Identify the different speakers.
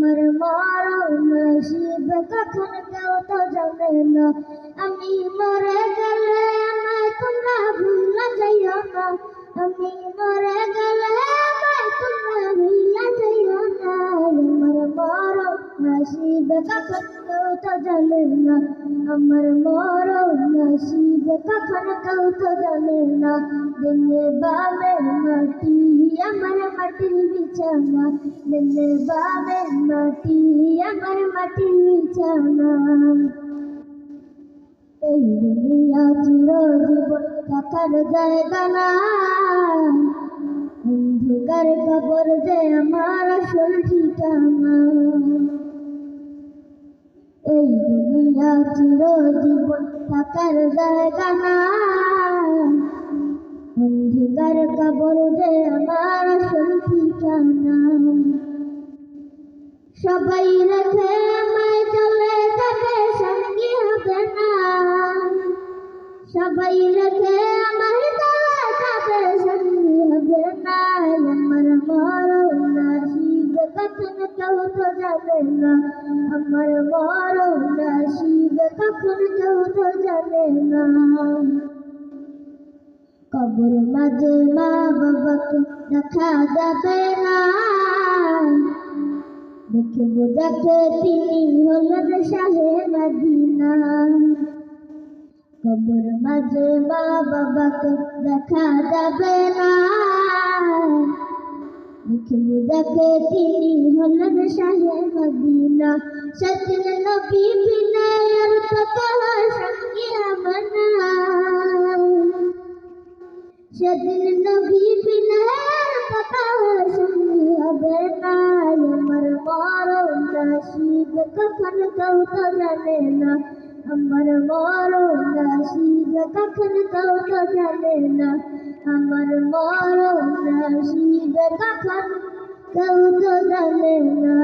Speaker 1: আমার মরণ নসিব কখন কেউ তো জানে না। আমি মরে গেলে আমায় তোমরা ভুলে যাইও না। আমি মরে গেলে আমায় তোমরা ভুলে যাইও না। আমার মরণ নসিব কখন কেউ তো জানে না। আমার মরণ নসিব কখন কেউ তো জানে না। দিনে বামে মাটি আমার মাটির বিছানা, দিনে বামে মাটি আমার মাটির বিছানা। এই দুনিয়া চিরজীবন থাকার জায়গা না, অন্ধকার কবর যে আমার আসল ঠিকানা। এই দুনিয়া চিরজীবন থাকার জায়গা না, অন্ধকার কবর যে আমার আসল ঠিকানা। সবাই রেখে আমায় চলে যাবে, সঙ্গী হবে না। সবাই রেখে আমায় চলে যাবে, সঙ্গী হবে না। আমার মরণ নসিব কখন কেউ তো জানে না। আমার মরণ নসিব কখন কেউ তো জানে না। কবর মাঝে মা বাবাকে দেখা যাবে না, দেখব যাকে তিনি হলেন শাহে মদিনা। কবর মাঝে মা বাবাকে দেখা যাবে না, দেখব যাকে তিনি হলেন শাহে মদিনা। সেদিন নবী বিনে আর কত সঙ্গী হবে না। সেদিন নবী বিনে আর কত সঙ্গী হবে না। আমার মরণ নসিব কখন কেউ তো জানে না। আমার মরণ নসিব কখন কেউ তো জানে না। আমার মরণ নসিব কখন কেউ তো জানে না।